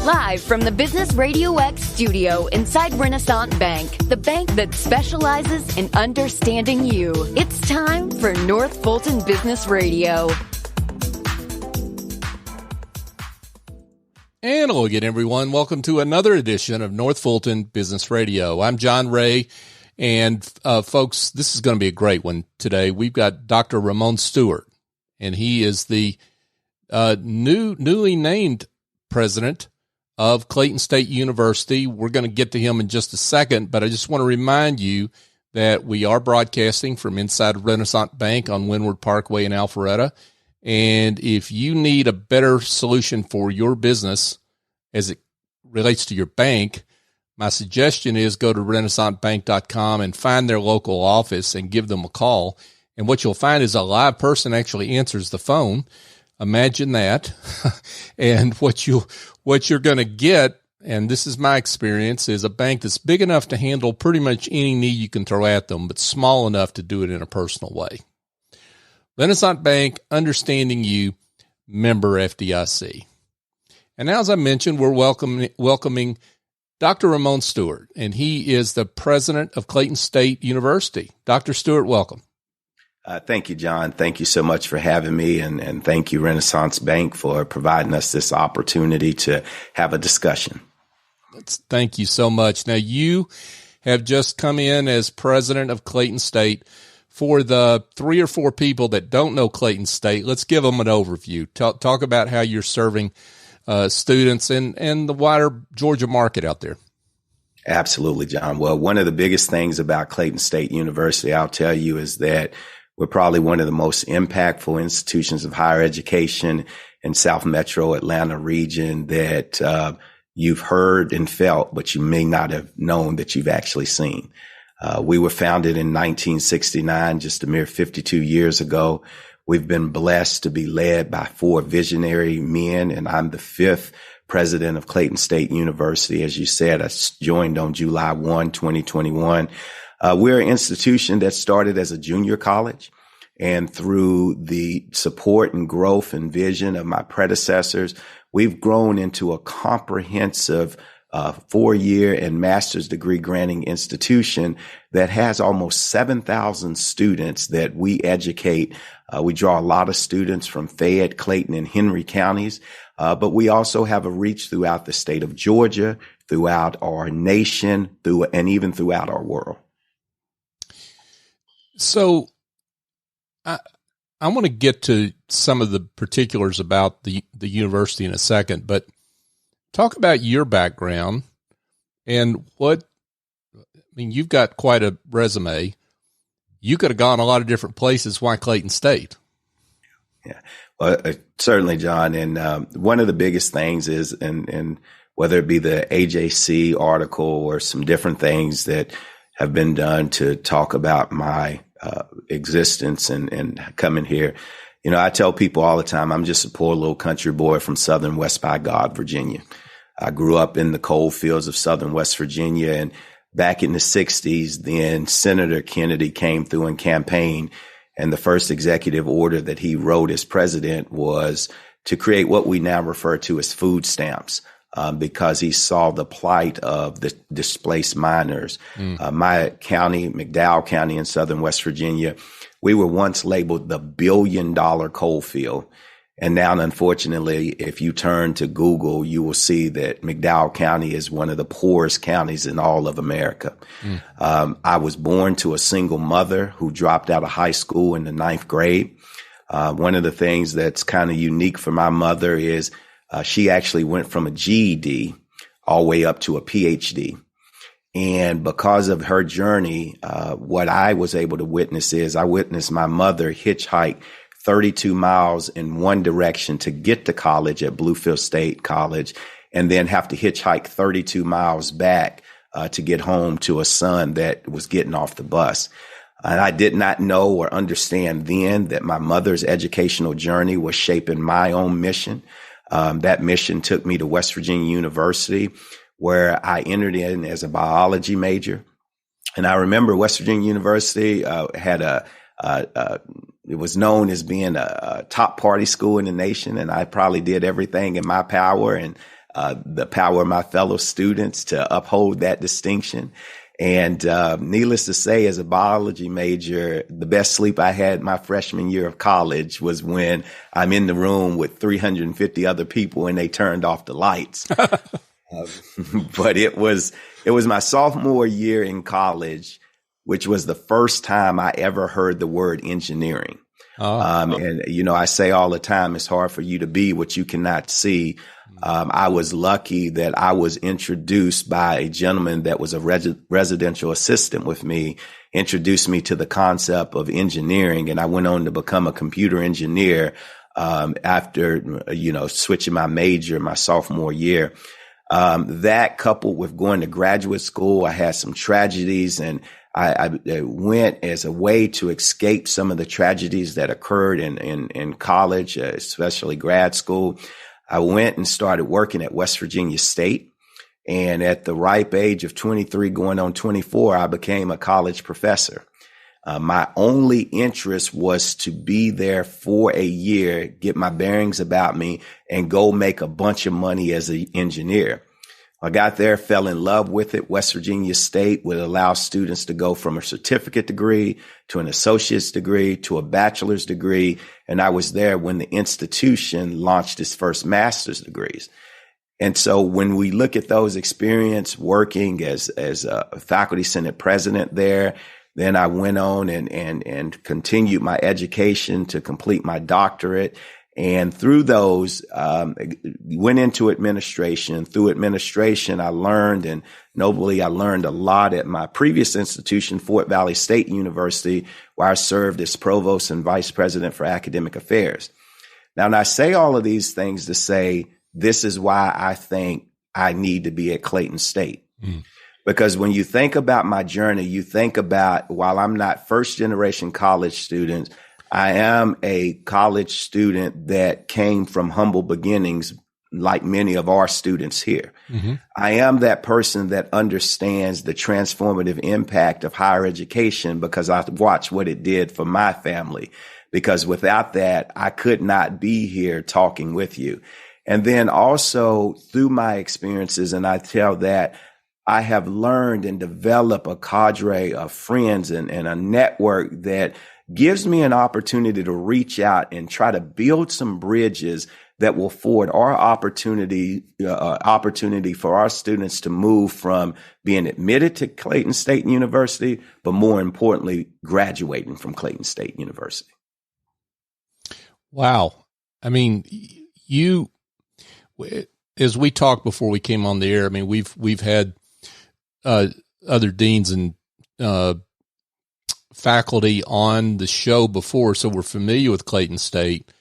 Live from the Business RadioX studio inside Renaissance Bank, the bank that specializes in understanding you. It's time for North Fulton Business Radio. And hello again, everyone. Welcome to another edition of North Fulton Business Radio. I'm John Ray, and folks, this is going to be a great one today. We've got Dr. Ramon Stuart, and he is the newly named president of Clayton State University. We're going to get to him in just a second, but I just want to remind you that we are broadcasting from inside Renaissance Bank on Windward Parkway in Alpharetta. And if you need a better solution for your business as it relates to your bank, my suggestion is go to renaissancebank.com and find their local office and give them a call. And what you'll find is a live person actually answers the phone. Imagine that. And what you're going to get, and this is my experience, is a bank that's big enough to handle pretty much any need you can throw at them, but small enough to do it in a personal way. Renaissance Bank, understanding you, member FDIC. And now, as I mentioned, we're welcoming Dr. Ramon Stuart, and he is the president of Clayton State University. Dr. Stuart, welcome. Thank you, John. Thank you so much for having me, and thank you, Renaissance Bank, for providing us this opportunity to have a discussion. Thank you so much. Now, you have just come in as president of Clayton State. For the 3 or 4 people that don't know Clayton State, let's give them an overview. Talk about how you're serving students and the wider Georgia market out there. Absolutely, John. Well, one of the biggest things about Clayton State University, I'll tell you, is that we're probably one of the most impactful institutions of higher education in South Metro Atlanta region that you've heard and felt, but you may not have known that you've actually seen. We were founded in 1969, just a mere 52 years ago. We've been blessed to be led by 4 visionary men, and I'm the 5th president of Clayton State University. As you said, I joined on July 1, 2021. We're an institution that started as a junior college, and through the support and growth and vision of my predecessors, we've grown into a comprehensive 4-year and master's degree granting institution that has almost 7,000 students that we educate. We draw a lot of students from Fayette, Clayton, and Henry counties, but we also have a reach throughout the state of Georgia, throughout our nation, and even throughout our world. So I want to get to some of the particulars about the university in a second, but talk about your background and you've got quite a resume. You could have gone a lot of different places. Why Clayton State? Yeah, well, certainly, John. And one of the biggest things is, and whether it be the AJC article or some different things that have been done to talk about my existence and coming here, you know, I tell people all the time, I'm just a poor little country boy from southern West by God, Virginia. I grew up in the coal fields of southern West Virginia, and back in the 60s, then Senator Kennedy came through and campaigned, and the first executive order that he wrote as president was to create what we now refer to as food stamps, because he saw the plight of the displaced miners. My county, McDowell County in southern West Virginia, we were once labeled the $1 billion coal field. And now, unfortunately, if you turn to Google, you will see that McDowell County is one of the poorest counties in all of America. I was born to a single mother who dropped out of high school in the 9th grade. One of the things that's kind of unique for my mother is she actually went from a GED all the way up to a PhD. And because of her journey, what I was able to witness is I witnessed my mother hitchhike 32 miles in one direction to get to college at Bluefield State College, and then have to hitchhike 32 miles back to get home to a son that was getting off the bus. And I did not know or understand then that my mother's educational journey was shaping my own mission. That mission took me to West Virginia University, where I entered in as a biology major. And I remember West Virginia University had it was known as being a top party school in the nation. And I probably did everything in my power. And the power of my fellow students to uphold that distinction. And needless to say, as a biology major, the best sleep I had my freshman year of college was when I'm in the room with 350 other people and they turned off the lights. But it was my sophomore year in college, which was the first time I ever heard the word engineering. And, you know, I say all the time, it's hard for you to be what you cannot see. I was lucky that I was introduced by a gentleman that was a residential assistant with me, introduced me to the concept of engineering. And I went on to become a computer engineer, after, you know, switching my major my sophomore year. That coupled with going to graduate school, I had some tragedies, and I went as a way to escape some of the tragedies that occurred in college, especially grad school. I went and started working at West Virginia State. And at the ripe age of 23, going on 24, I became a college professor. My only interest was to be there for a year, get my bearings about me, and go make a bunch of money as an engineer. I got there, fell in love with it. West Virginia State would allow students to go from a certificate degree to an associate's degree to a bachelor's degree. And I was there when the institution launched its first master's degrees. And so when we look at those experiences working as a faculty senate president there, then I went on and continued my education to complete my doctorate. And through those, went into administration. Through administration, I learned, and nobly, I learned a lot at my previous institution, Fort Valley State University, where I served as provost and vice president for academic affairs. Now, and I say all of these things to say, this is why I think I need to be at Clayton State. Because when you think about my journey, you think about, while I'm not first generation college students, I am a college student that came from humble beginnings, like many of our students here. I am that person that understands the transformative impact of higher education because I've watched what it did for my family. Because without that, I could not be here talking with you. And then also through my experiences, and I tell that, I have learned and developed a cadre of friends and a network that gives me an opportunity to reach out and try to build some bridges that will afford our opportunity for our students to move from being admitted to Clayton State University, but more importantly, graduating from Clayton State University. Wow. I mean, as we talked before we came on the air, I mean, we've had other deans and faculty on the show before, so we're familiar with Clayton State.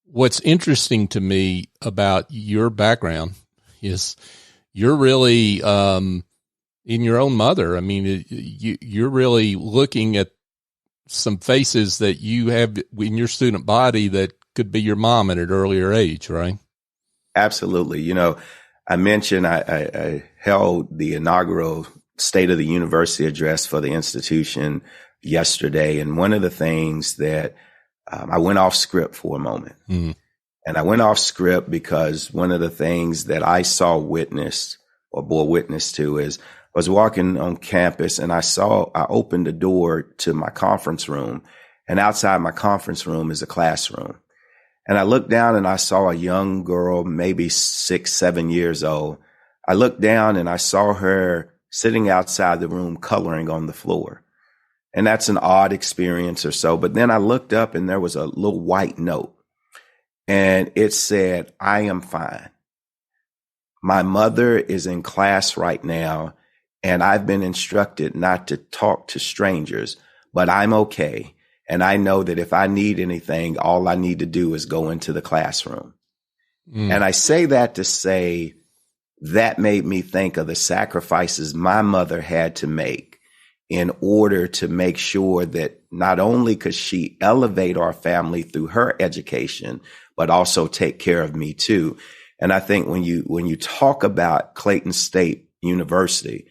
What's interesting to me about your background is you're really in your own mother. I mean, you're really looking at some faces that you have in your student body that could be your mom at an earlier age, right? Absolutely. You know, I mentioned I held the inaugural State of the University address for the institution yesterday. And one of the things that I went off script for a moment. And I went off script because one of the things that I saw witnessed or bore witness to is I was walking on campus and I opened the door to my conference room, and outside my conference room is a classroom. And I looked down and I saw a young girl, maybe 6, 7 years old. I looked down and I saw her sitting outside the room coloring on the floor. And that's an odd experience or so. But then I looked up and there was a little white note and it said, "I am fine. My mother is in class right now and I've been instructed not to talk to strangers, but I'm okay. And I know that if I need anything, all I need to do is go into the classroom." And I say that to say that made me think of the sacrifices my mother had to make in order to make sure that not only could she elevate our family through her education, but also take care of me too. And I think when you talk about Clayton State University,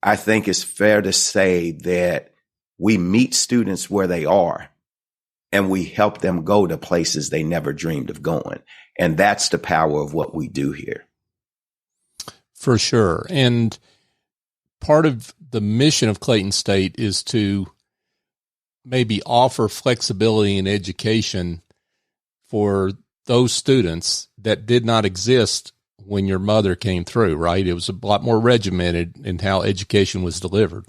I think it's fair to say that we meet students where they are and we help them go to places they never dreamed of going. And that's the power of what we do here. For sure. And part of the mission of Clayton State is to maybe offer flexibility in education for those students that did not exist when your mother came through, right? It was a lot more regimented in how education was delivered.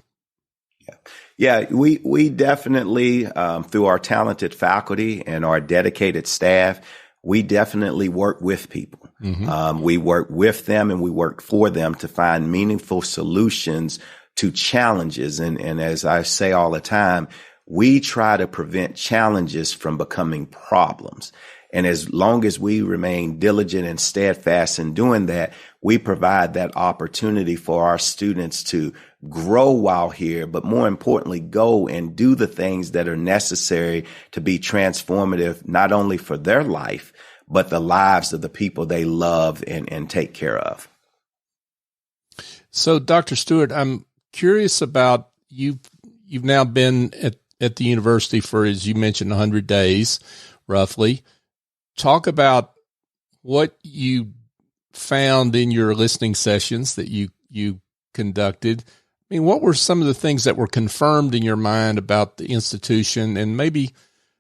Yeah, we definitely, through our talented faculty and our dedicated staff, we definitely work with people. Mm-hmm. We work with them and we work for them to find meaningful solutions to challenges. And as I say all the time, we try to prevent challenges from becoming problems. And as long as we remain diligent and steadfast in doing that, we provide that opportunity for our students to grow while here, but more importantly, go and do the things that are necessary to be transformative, not only for their life, but the lives of the people they love and take care of. So, Dr. Stuart, I'm curious about you've now been at the university for, as you mentioned, 100 days, roughly. Talk about what you found in your listening sessions that you conducted. I mean, what were some of the things that were confirmed in your mind about the institution, and maybe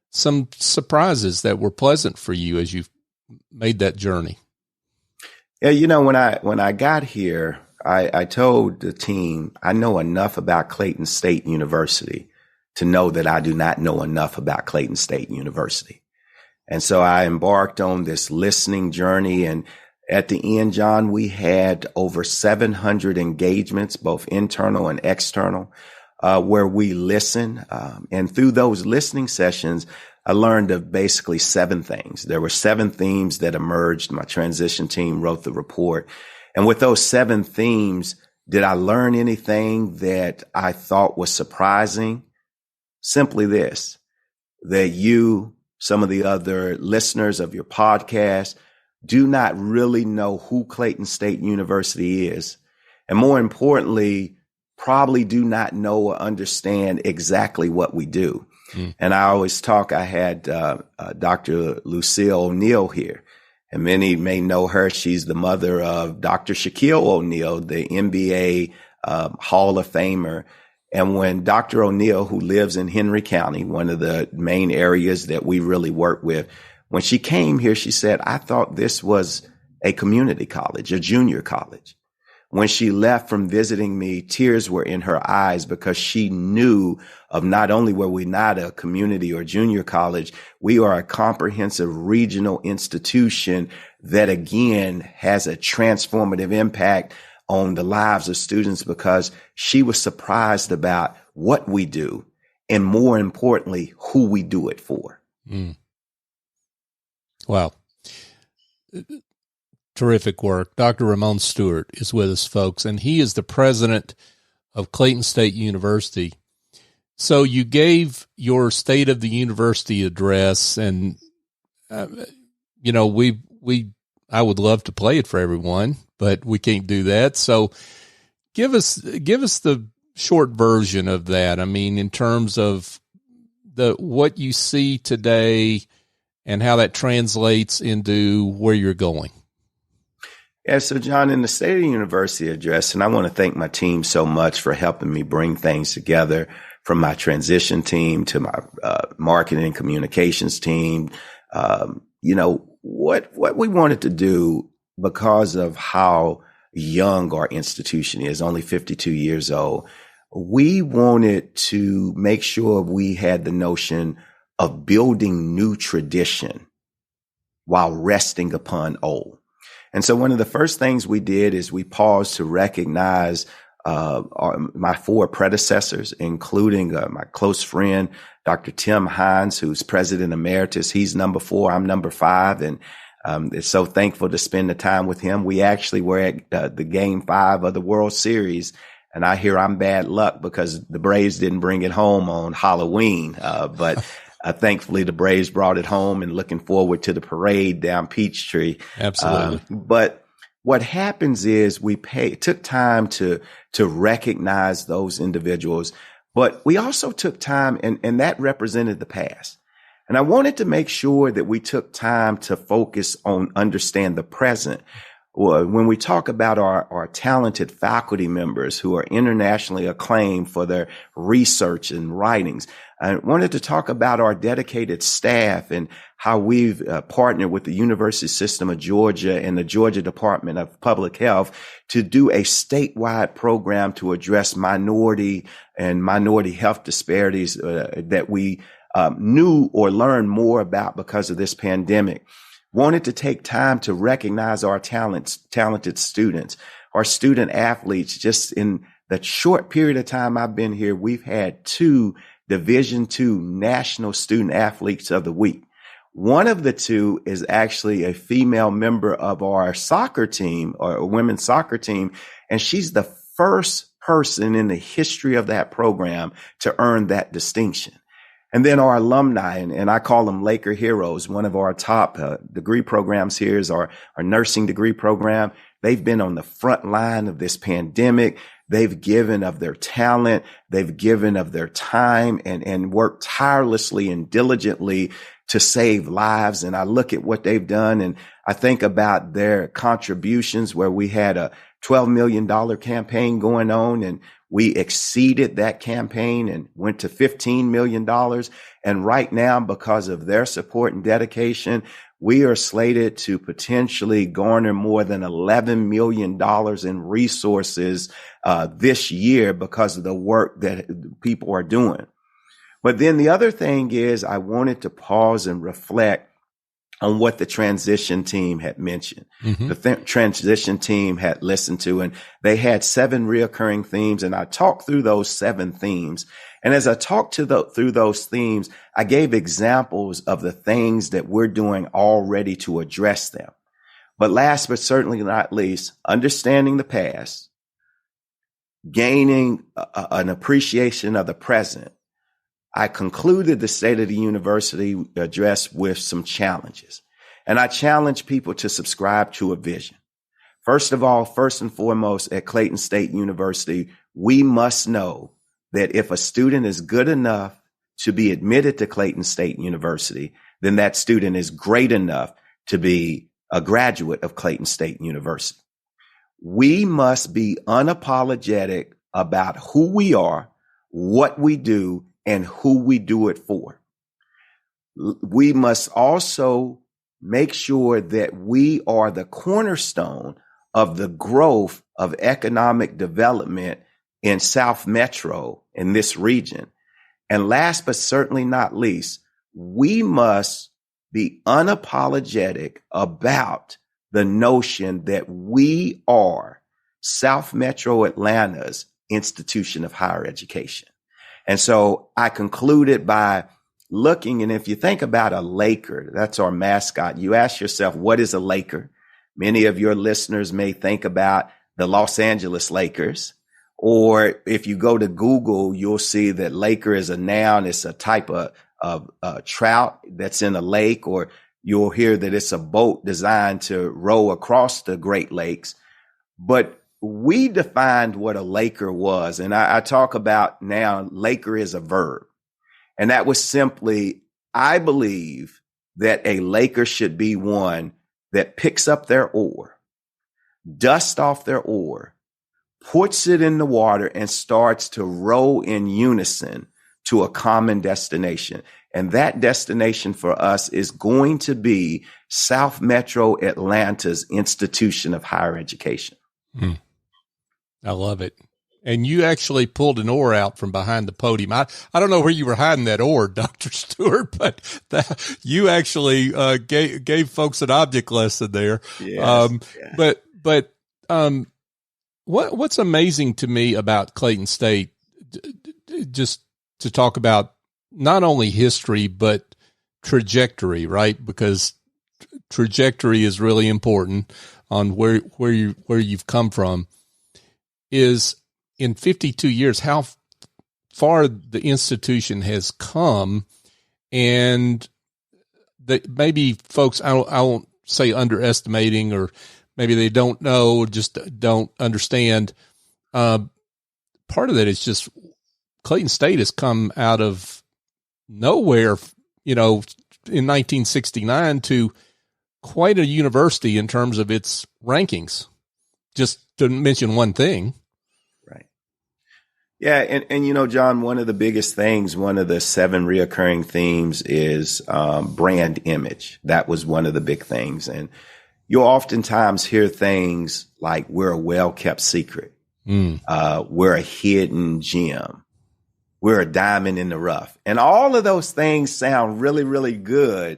some surprises that were pleasant for you as you made that journey? Yeah, when I got here, I told the team I know enough about Clayton State University to know that I do not know enough about Clayton State University. And so I embarked on this listening journey. And at the end, John, we had over 700 engagements, both internal and external, where we listen. And through those listening sessions, I learned of basically 7 things. There were 7 themes that emerged. My transition team wrote the report. And with those 7 themes, did I learn anything that I thought was surprising? Simply this, that you, some of the other listeners of your podcast, do not really know who Clayton State University is. And more importantly, probably do not know or understand exactly what we do. And I always I had Dr. Lucille O'Neill here, and many may know her. She's the mother of Dr. Shaquille O'Neal, the NBA Hall of Famer. And when Dr. O'Neill, who lives in Henry County, one of the main areas that we really work with, when she came here, she said, I thought this was a community college, a junior college. When she left from visiting me, tears were in her eyes because she knew of not only were we not a community or junior college, we are a comprehensive regional institution that, again, has a transformative impact on the lives of students, because she was surprised about what we do and, more importantly, who we do it for. Wow. Terrific work. Dr. Ramon Stuart is with us, folks, and he is the president of Clayton State University. So you gave your State of the University address, and I would love to play it for everyone, but we can't do that. So give us the short version of that. I mean, in terms of what you see today and how that translates into where you're going. Yeah, so John, in the State of the University address, and I want to thank my team so much for helping me bring things together, from my transition team to my marketing and communications team. What we wanted to do, because of how young our institution is, only 52 years old, we wanted to make sure we had the notion of building new tradition while resting upon old. And so one of the first things we did is we paused to recognize my 4 predecessors, including my close friend, Dr. Tim Hines, who's president emeritus. He's number 4. I'm number 5. And it's so thankful to spend the time with him. We actually were at the game 5 of the World Series. And I hear I'm bad luck because the Braves didn't bring it home on Halloween. But thankfully, the Braves brought it home, and looking forward to the parade down Peachtree. Absolutely. But what happens is we took time to recognize those individuals, but we also took time, and that represented the past. And I wanted to make sure that we took time to focus on understand the present. when we talk about our talented faculty members who are internationally acclaimed for their research and writings, I wanted to talk about our dedicated staff and how we've partnered with the University System of Georgia and the Georgia Department of Public Health to do a statewide program to address minority health disparities that we knew or learned more about because of this pandemic. Wanted to take time to recognize our talented students, our student athletes. Just in the short period of time I've been here, we've had 2 Division II National Student Athletes of the Week. One of the 2 is actually a female member of our soccer team, or a women's soccer team, and she's the first person in the history of that program to earn that distinction. And then our alumni, and I call them Laker Heroes. One of our top degree programs here is our nursing degree program. They've been on the front line of this pandemic. They've given of their talent. They've given of their time and worked tirelessly and diligently to save lives. And I look at what they've done, and I think about their contributions, where we had a $12 million campaign going on, and we exceeded that campaign and went to $15 million. And right now, because of their support and dedication, we are slated to potentially garner more than $11 million in resources this year because of the work that people are doing. But then the other thing is, I wanted to pause and reflect on what the transition team had mentioned. Mm-hmm. The transition team had listened to, and they had 7 reoccurring themes. And I talked through those 7 themes. And as I talked through those themes, I gave examples of the things that we're doing already to address them. But last but certainly not least, understanding the past, gaining an appreciation of the present, I concluded the State of the University address with some challenges. And I challenge people to subscribe to a vision. First of all, first and foremost, at Clayton State University, we must know that if a student is good enough to be admitted to Clayton State University, then that student is great enough to be a graduate of Clayton State University. We must be unapologetic about who we are, what we do, and who we do it for. We must also make sure that we are the cornerstone of the growth of economic development in South Metro, in this region. And last but certainly not least, we must be unapologetic about the notion that we are South Metro Atlanta's institution of higher education. And so I concluded by looking, and if you think about a Laker, that's our mascot, you ask yourself, what is a Laker? Many of your listeners may think about the Los Angeles Lakers, or if you go to Google, you'll see that Laker is a noun. It's a type of trout that's in a lake, or you'll hear that it's a boat designed to row across the Great Lakes. But we defined what a Laker was. And I talk about now, Laker is a verb. And that was simply, I believe that a Laker should be one that picks up their oar, dusts off their oar, puts it in the water, and starts to row in unison to a common destination. And that destination for us is going to be South Metro Atlanta's institution of higher education. I love it. And you actually pulled an oar out from behind the podium. I don't know where you were hiding that oar, Dr. Stewart, but you actually gave folks an object lesson there. Yes, But what's amazing to me about Clayton State, just to talk about not only history but trajectory, right? Because trajectory is really important on where you've come from, is in 52 years, how far the institution has come, and that maybe folks, I won't say underestimating, or maybe they don't know, or just don't understand. Part of that is just Clayton State has come out of nowhere, in 1969 to quite a university in terms of its rankings, just to mention one thing. Right. Yeah. And John, one of the biggest things, one of the 7 reoccurring themes is brand image. That was one of the big things. And you'll oftentimes hear things like we're a well-kept secret. We're a hidden gem. We're a diamond in the rough. And all of those things sound really, really good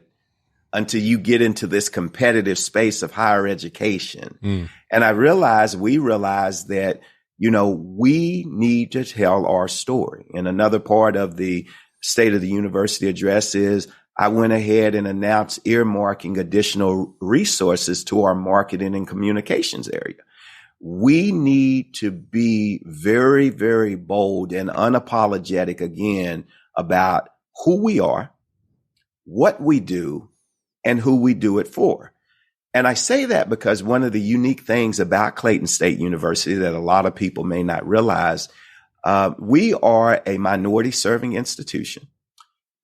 until you get into this competitive space of higher education. And we realize that, we need to tell our story. And another part of the State of the University address is I went ahead and announced earmarking additional resources to our marketing and communications area. We need to be very, very bold and unapologetic again about who we are, what we do, and who we do it for. And I say that because one of the unique things about Clayton State University that a lot of people may not realize, we are a minority serving institution,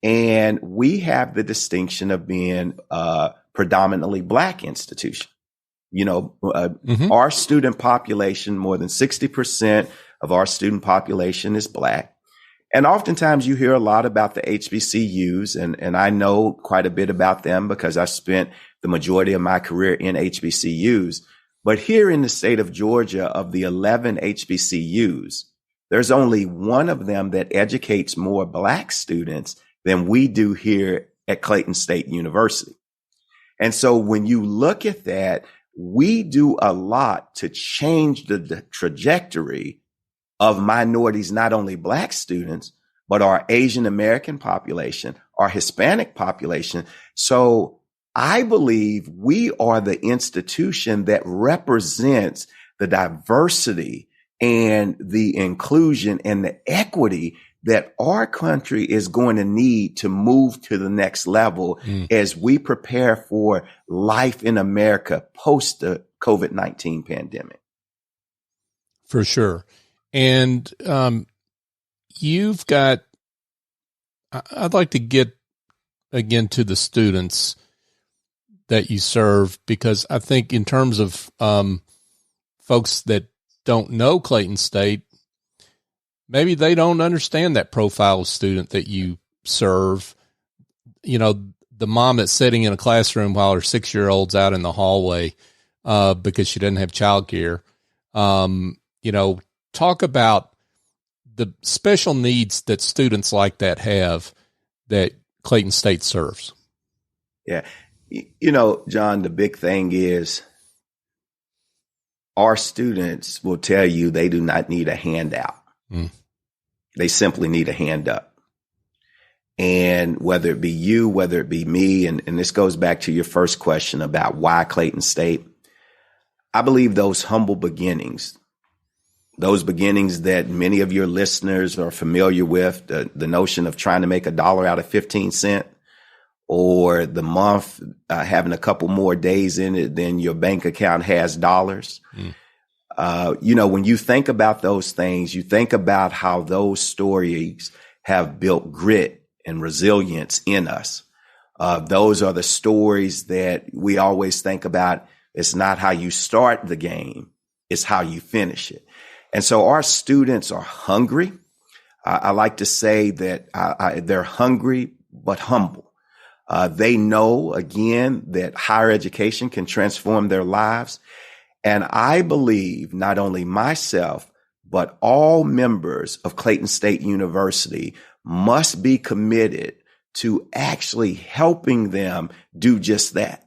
and we have the distinction of being a predominantly Black institution. Our student population, more than 60% of our student population is Black. And oftentimes you hear a lot about the HBCUs, and I know quite a bit about them because I spent the majority of my career in HBCUs. But here in the state of Georgia, of the 11 HBCUs, there's only one of them that educates more Black students than we do here at Clayton State University. And so when you look at that, we do a lot to change the trajectory of minorities, not only Black students, but our Asian American population, our Hispanic population. So I believe we are the institution that represents the diversity and the inclusion and the equity that our country is going to need to move to the next level as we prepare for life in America post the COVID-19 pandemic. For sure. And I'd like to get again to the students that you serve, because I think in terms of folks that don't know Clayton State, maybe they don't understand that profile of student that you serve. The mom that's sitting in a classroom while her 6-year-old's out in the hallway because she doesn't have childcare. Talk about the special needs that students like that have that Clayton State serves. Yeah. John, the big thing is our students will tell you they do not need a handout. They simply need a hand up. And whether it be you, whether it be me, and this goes back to your first question about why Clayton State, I believe those humble beginnings, those beginnings that many of your listeners are familiar with, the notion of trying to make $1 out of 15 cents, or the month having a couple more days in it than your bank account has dollars. When you think about those things, you think about how those stories have built grit and resilience in us. Those are the stories that we always think about. It's not how you start the game, it's how you finish it. And so our students are hungry. I like to say that they're hungry but humble. They know, again, that higher education can transform their lives. And I believe not only myself, but all members of Clayton State University must be committed to actually helping them do just that.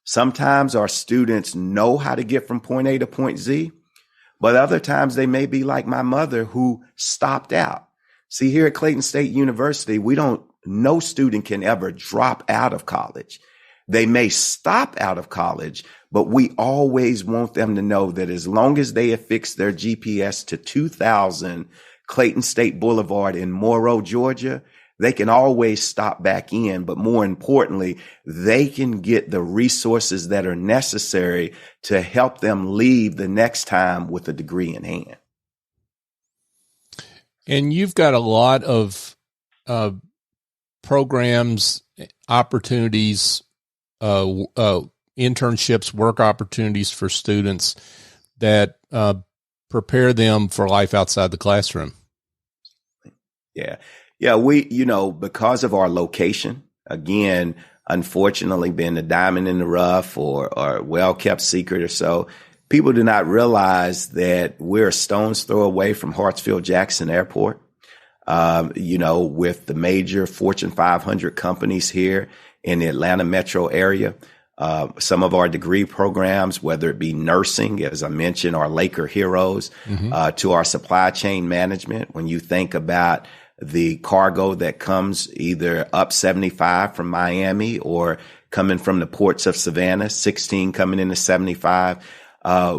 Sometimes our students know how to get from point A to point Z, but other times they may be like my mother who stopped out. See, here at Clayton State University, no student can ever drop out of college. They may stop out of college, but we always want them to know that as long as they affix their GPS to 2000 Clayton State Boulevard in Morrow, Georgia, they can always stop back in. But more importantly, they can get the resources that are necessary to help them leave the next time with a degree in hand. And you've got a lot of programs, opportunities internships, work opportunities for students that prepare them for life outside the classroom? Yeah. Yeah. We, because of our location, again, unfortunately being a diamond in the rough or well-kept secret or so, people do not realize that we're a stone's throw away from Hartsfield-Jackson Airport. With the major Fortune 500 companies here in the Atlanta metro area. Some of our degree programs, whether it be nursing, as I mentioned, our Laker heroes, to our supply chain management. When you think about the cargo that comes either up 75 from Miami or coming from the ports of Savannah, 16 coming into 75,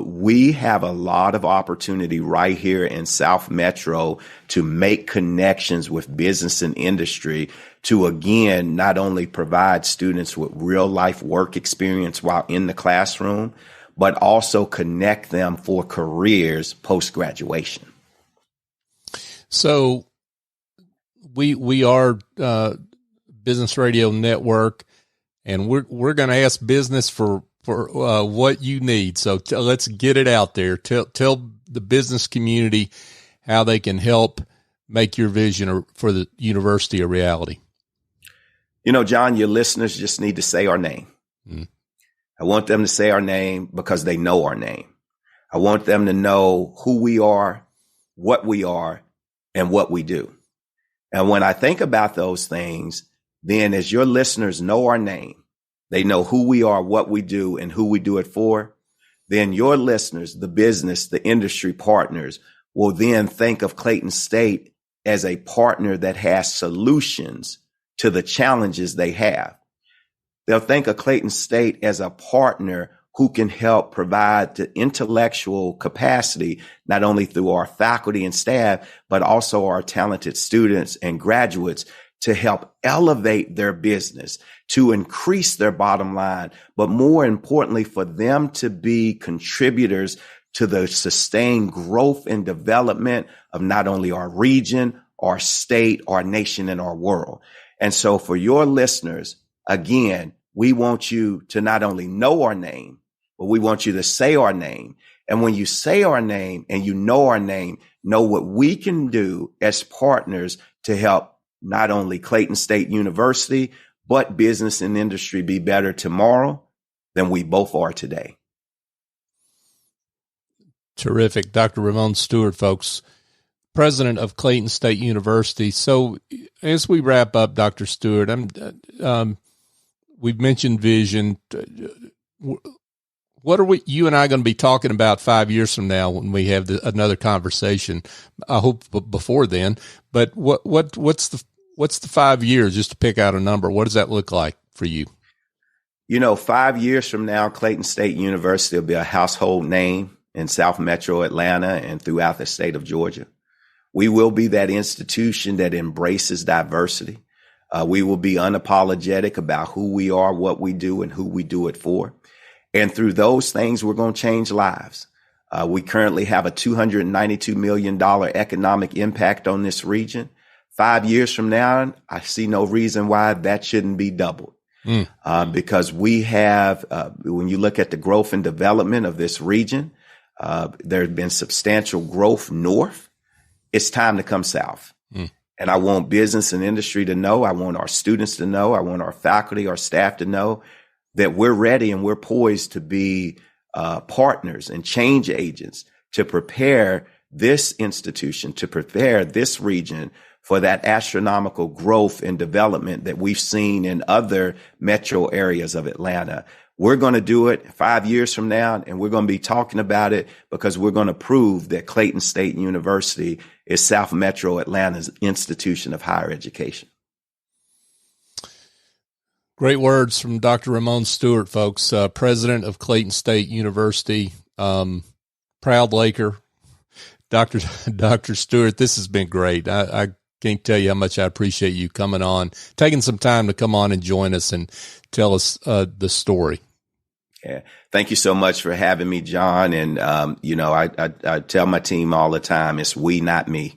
we have a lot of opportunity right here in South Metro to make connections with business and industry to, again, not only provide students with real life work experience while in the classroom, but also connect them for careers post-graduation. So we are Business Radio Network, and we're going to ask business for what you need. So let's get it out there. Tell the business community how they can help make your vision for the university a reality. John, your listeners just need to say our name. I want them to say our name because they know our name. I want them to know who we are, and what we do. And when I think about those things, then as your listeners know our name, they know who we are, what we do, and who we do it for, then your listeners, the business, the industry partners, will then think of Clayton State as a partner that has solutions to the challenges they have. They'll think of Clayton State as a partner who can help provide the intellectual capacity, not only through our faculty and staff, but also our talented students and graduates to help elevate their business, to increase their bottom line, but more importantly, for them to be contributors to the sustained growth and development of not only our region, our state, our nation, and our world. And so for your listeners, again, we want you to not only know our name, but we want you to say our name. And when you say our name and you know our name, know what we can do as partners to help not only Clayton State University, but business and industry be better tomorrow than we both are today. Terrific. Dr. Ramon Stuart, folks, president of Clayton State University. So as we wrap up, Dr. Stuart, we've mentioned vision. What are you and I going to be talking about 5 years from now when we have another conversation? I hope before then, but what's the 5 years, just to pick out a number? What does that look like for you? 5 years from now, Clayton State University will be a household name in South Metro Atlanta and throughout the state of Georgia. We will be that institution that embraces diversity. We will be unapologetic about who we are, what we do, and who we do it for. And through those things, we're going to change lives. We currently have a $292 million economic impact on this region. 5 years from now, I see no reason why that shouldn't be doubled. Because we have, when you look at the growth and development of this region, there has been substantial growth north. It's time to come south. And I want business and industry to know. I want our students to know. I want our faculty, our staff to know that we're ready and we're poised to be partners and change agents to prepare this institution, to prepare this region for that astronomical growth and development that we've seen in other metro areas of Atlanta. We're going to do it 5 years from now, and we're going to be talking about it because we're going to prove that Clayton State University is South Metro Atlanta's institution of higher education. Great words from Dr. Ramon Stuart, folks, president of Clayton State University, proud Laker. Dr. Stuart, this has been great. I can't tell you how much I appreciate you coming on, taking some time to come on and join us and tell us the story. Yeah. Thank you so much for having me, John. And, I tell my team all the time, it's we, not me.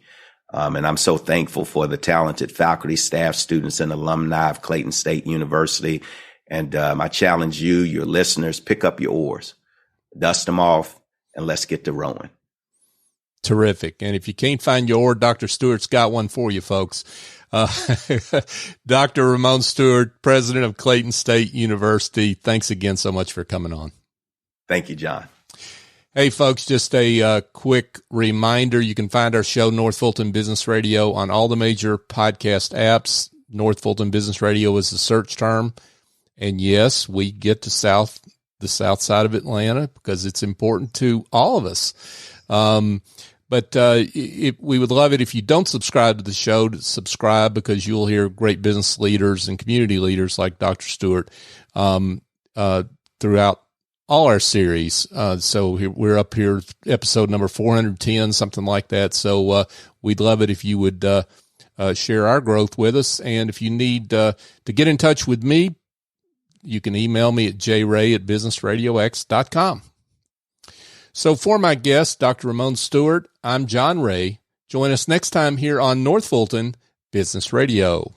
And I'm so thankful for the talented faculty, staff, students, and alumni of Clayton State University. And I challenge you, your listeners, pick up your oars, dust them off, and let's get to rowing. Terrific. And if you can't find your oar, Dr. Stewart's got one for you, folks. Dr. Ramon Stuart, president of Clayton State University, thanks again so much for coming on. Thank you, John. Hey, folks, just a quick reminder. You can find our show, North Fulton Business Radio, on all the major podcast apps. North Fulton Business Radio is the search term. And yes, we get to the south side of Atlanta because it's important to all of us. But we would love it if you don't subscribe to the show, to subscribe, because you'll hear great business leaders and community leaders like Dr. Stuart throughout all our series. So we're up here, episode number 410, something like that. So we'd love it if you would share our growth with us. And if you need to get in touch with me, you can email me at jray@businessradiox.com. So for my guest, Dr. Ramon Stuart, I'm John Ray. Join us next time here on North Fulton Business Radio.